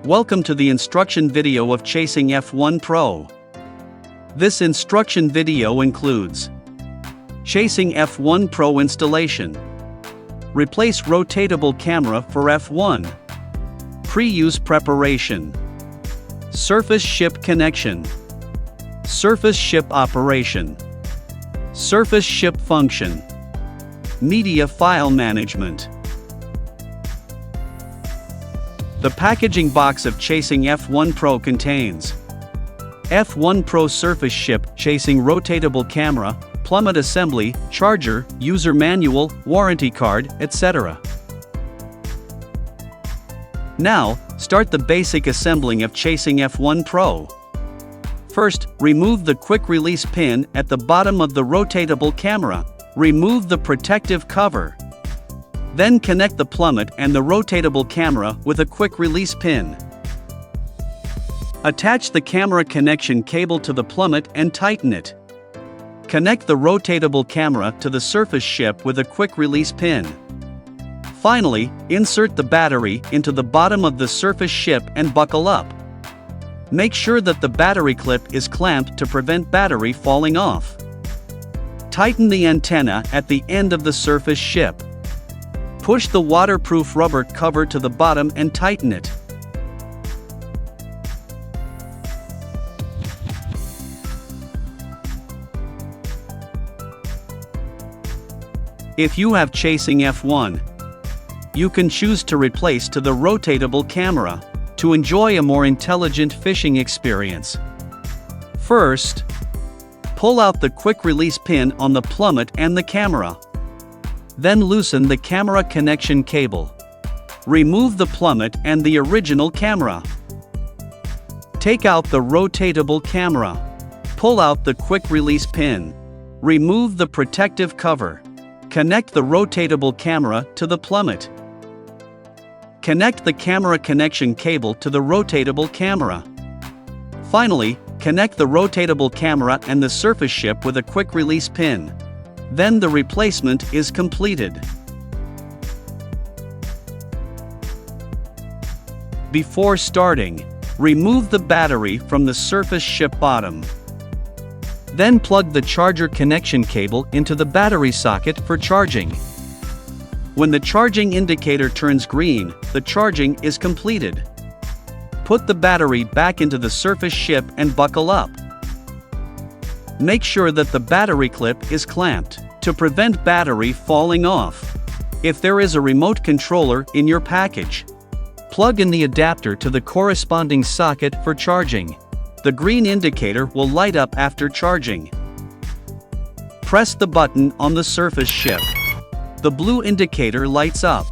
Welcome to the instruction video of Chasing F1 Pro. This instruction video includes Chasing F1 Pro installation, replace rotatable camera for F1, pre-use preparation, surface ship connection, surface ship operation, surface ship function, media file management. The packaging box of Chasing F1 Pro contains F1 Pro surface ship, chasing rotatable camera, plummet assembly, charger, user manual, warranty card, etc. Now, start the basic assembling of Chasing F1 Pro. First, remove the quick release pin at the bottom of the rotatable camera. Remove the protective cover. Then connect the plummet and the rotatable camera with a quick release pin. Attach the camera connection cable to the plummet and tighten it. Connect the rotatable camera to the surface ship with a quick release pin. Finally, insert the battery into the bottom of the surface ship and buckle up. Make sure that the battery clip is clamped to prevent battery falling off. Tighten the antenna at the end of the surface ship. Push the waterproof rubber cover to the bottom and tighten it. If you have Chasing F1, you can choose to replace to the rotatable camera to enjoy a more intelligent fishing experience. First, pull out the quick release pin on the plummet and the camera. Then loosen the camera connection cable. Remove the plummet and the original camera. Take out the rotatable camera. Pull out the quick release pin. Remove the protective cover. Connect the rotatable camera to the plummet. Connect the camera connection cable to the rotatable camera. Finally, connect the rotatable camera and the surface ship with a quick release pin. Then the replacement is completed. Before starting, remove the battery from the surface ship bottom. Then plug the charger connection cable into the battery socket for charging. When the charging indicator turns green, the charging is completed. Put the battery back into the surface ship and buckle up. Make sure that the battery clip is clamped to prevent battery falling off. If there is a remote controller in your package, plug in the adapter to the corresponding socket for charging. The green indicator will light up after charging. Press the button on the surface ship. The blue indicator lights up.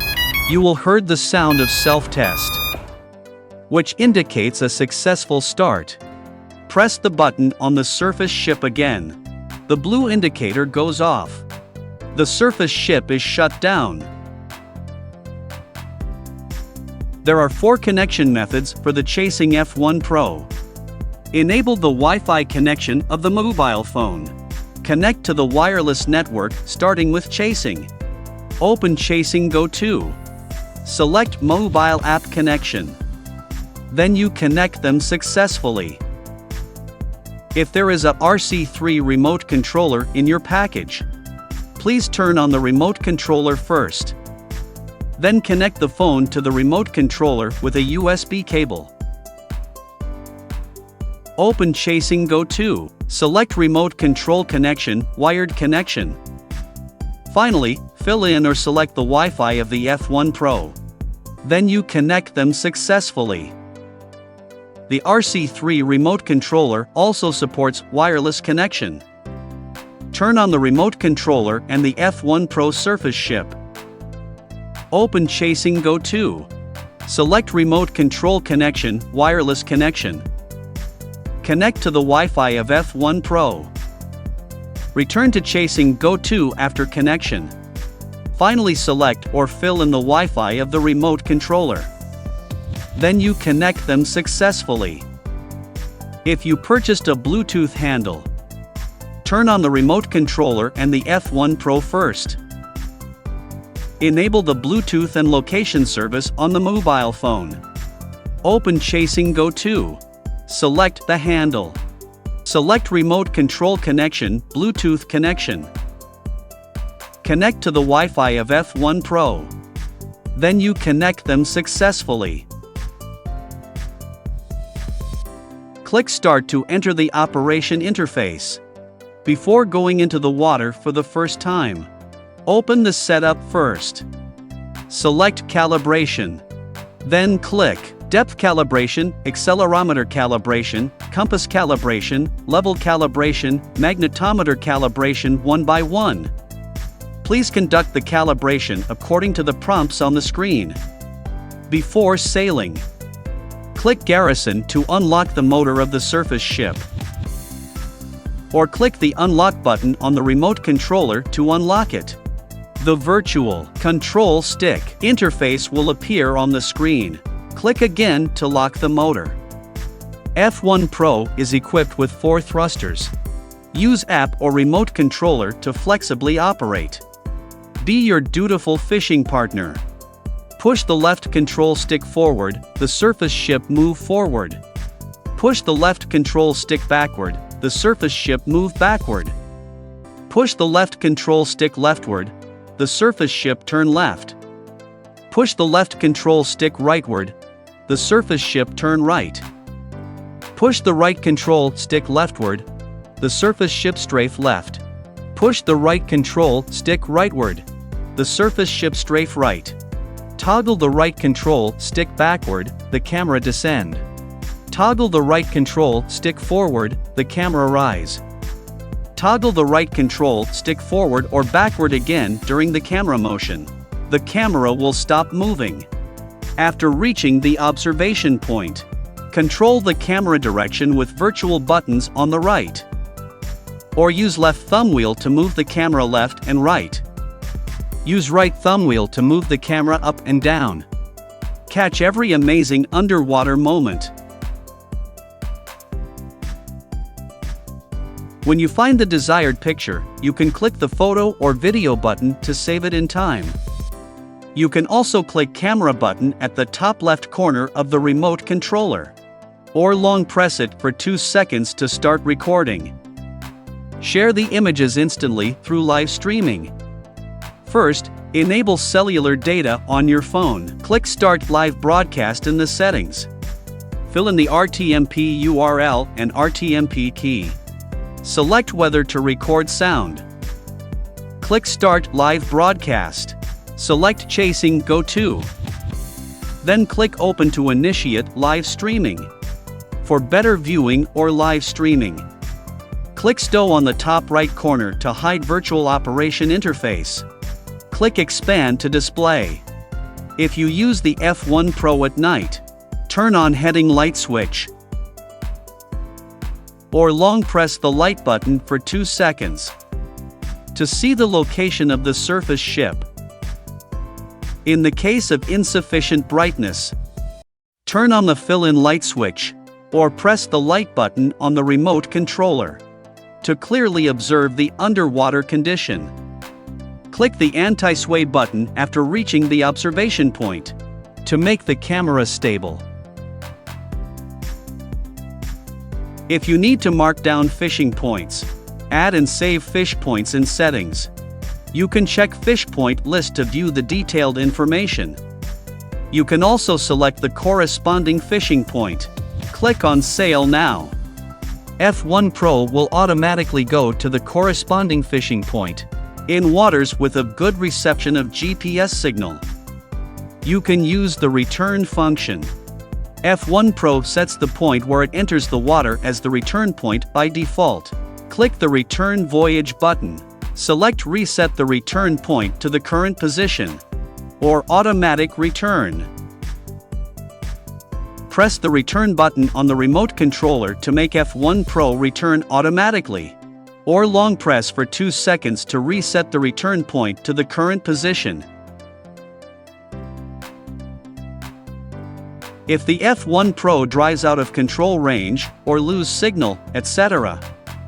You will hear the sound of self-test, which indicates a successful start. Press the button on the surface ship again. The blue indicator goes off. The surface ship is shut down. There are 4 connection methods for the Chasing F1 Pro. Enable the Wi-Fi connection of the mobile phone. Connect to the wireless network starting with Chasing. Open Chasing Go 2. Select Mobile App Connection. Then you connect them successfully. If there is a RC3 remote controller in your package, please turn on the remote controller first. Then connect the phone to the remote controller with a USB cable. Open Chasing Go 2. Select Remote Control Connection, Wired Connection. Finally, fill in or select the Wi-Fi of the F1 Pro. Then you connect them successfully. The RC3 remote controller also supports wireless connection. Turn on the remote controller and the F1 Pro surface ship. Open Chasing Go 2. Select Remote Control Connection, Wireless Connection. Connect to the Wi-Fi of F1 Pro. Return to Chasing Go 2 after connection. Finally, select or fill in the Wi-Fi of the remote controller. Then you connect them successfully. If you purchased a Bluetooth handle, turn on the remote controller and the F1 Pro first. Enable the Bluetooth and location service on the mobile phone. Open Chasing Go To. Select the handle. Select Remote Control Connection, Bluetooth connection. Connect to the Wi-Fi of F1 Pro. Then you connect them successfully. Click Start to enter the operation interface. Before going into the water for the first time, open the setup first. Select Calibration. Then click Depth Calibration, Accelerometer Calibration, Compass Calibration, Level Calibration, Magnetometer Calibration one by one. Please conduct the calibration according to the prompts on the screen. Before sailing, click Garrison to unlock the motor of the surface ship. Or click the Unlock button on the remote controller to unlock it. The virtual control stick interface will appear on the screen. Click again to lock the motor. F1 Pro is equipped with 4 thrusters. Use app or remote controller to flexibly operate. Be your dutiful fishing partner. Push the left control stick forward, the surface ship move forward. Push the left control stick backward, the surface ship move backward. Push the left control stick leftward, the surface ship turn left. Push the left control stick rightward, the surface ship turn right. Push the right control stick leftward, the surface ship strafe left. Push the right control stick rightward, the surface ship strafe right. Toggle the right control stick backward, the camera descend. Toggle the right control stick forward, the camera rise. Toggle the right control stick forward or backward again during the camera motion. The camera will stop moving. After reaching the observation point, control the camera direction with virtual buttons on the right. Or use left thumb wheel to move the camera left and right. Use right thumb wheel to move the camera up and down. Catch every amazing underwater moment. When you find the desired picture, you can click the photo or video button to save it in time. You can also click camera button at the top left corner of the remote controller. Or long press it for 2 seconds to start recording. Share the images instantly through live streaming. First, enable cellular data on your phone. Click Start Live Broadcast in the settings. Fill in the RTMP URL and RTMP key. Select whether to record sound. Click Start Live Broadcast. Select Chasing Go To. Then click Open to initiate live streaming. For better viewing or live streaming, click Stow on the top right corner to hide virtual operation interface. Click Expand to display. If you use the F1 Pro at night, turn on heading light switch. Or long press the light button for 2 seconds. To see the location of the surface ship. In the case of insufficient brightness, turn on the fill-in light switch, or press the light button on the remote controller. To clearly observe the underwater condition, click the anti-sway button after reaching the observation point, to make the camera stable. If you need to mark down fishing points, add and save fish points in settings. You can check fish point list to view the detailed information. You can also select the corresponding fishing point. Click on Sail Now. F1 Pro will automatically go to the corresponding fishing point in waters with a good reception of GPS signal. You can use the return function. F1 Pro sets the point where it enters the water as the return point by default. Click the Return Voyage button. Select Reset the return point to the current position, or Automatic Return. Press the Return button on the remote controller to make F1 Pro return automatically, or long press for 2 seconds to reset the return point to the current position. If the F1 Pro drives out of control range, or lose signal, etc.,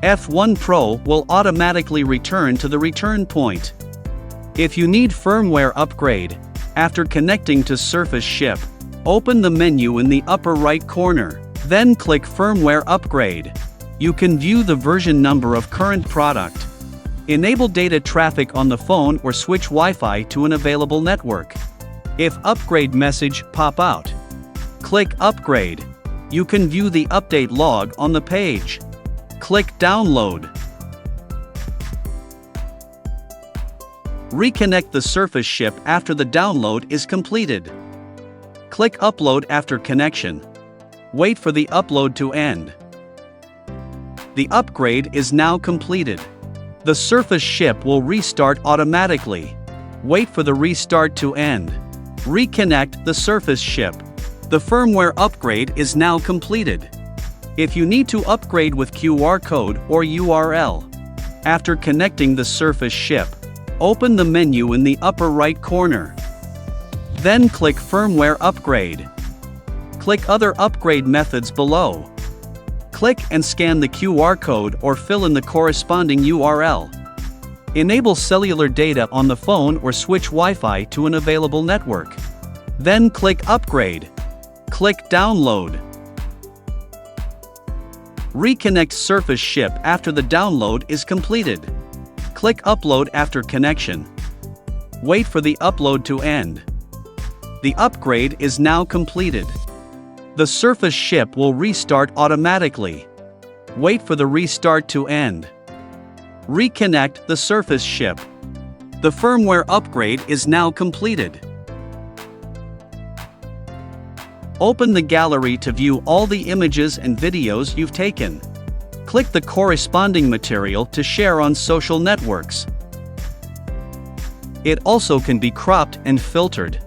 F1 Pro will automatically return to the return point. If you need firmware upgrade, after connecting to surface ship, Open the menu in the upper right corner, then click Firmware Upgrade. You can view the version number of current product. Enable data traffic on the phone or switch Wi-Fi to an available network. If upgrade message pop out, click Upgrade. You can view the update log on the page. Click Download. Reconnect the Surface Ship after the download is completed. Click Upload after connection. Wait for the upload to end. The upgrade is now completed. The Surface Ship will restart automatically. Wait for the restart to end. Reconnect the Surface Ship. The firmware upgrade is now completed. If you need to upgrade with QR code or URL, after connecting the Surface Ship, open the menu in the upper right corner. Then click Firmware Upgrade. Click Other upgrade methods below. Click and scan the QR code or fill in the corresponding URL. Enable cellular data on the phone or switch Wi-Fi to an available network. Then click Upgrade. Click Download. Reconnect Surface Ship after the download is completed. Click Upload after connection. Wait for the upload to end. The upgrade is now completed. The Surface Ship will restart automatically. Wait for the restart to end. Reconnect the Surface Ship. The firmware upgrade is now completed. Open the gallery to view all the images and videos you've taken. Click the corresponding material to share on social networks. It also can be cropped and filtered,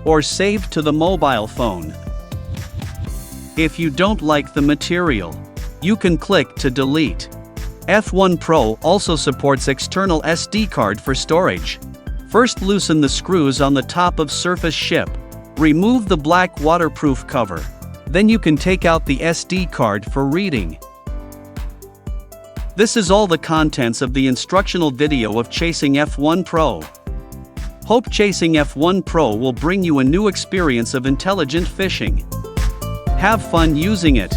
or saved to the mobile phone. If you don't like the material, you can click to delete. F1 Pro also supports external SD card for storage. First, loosen the screws on the top of Surface Ship. Remove the black waterproof cover. Then you can take out the SD card for reading. This is all the contents of the instructional video of Chasing F1 Pro. Hope Chasing F1 Pro will bring you a new experience of intelligent fishing. Have fun using it.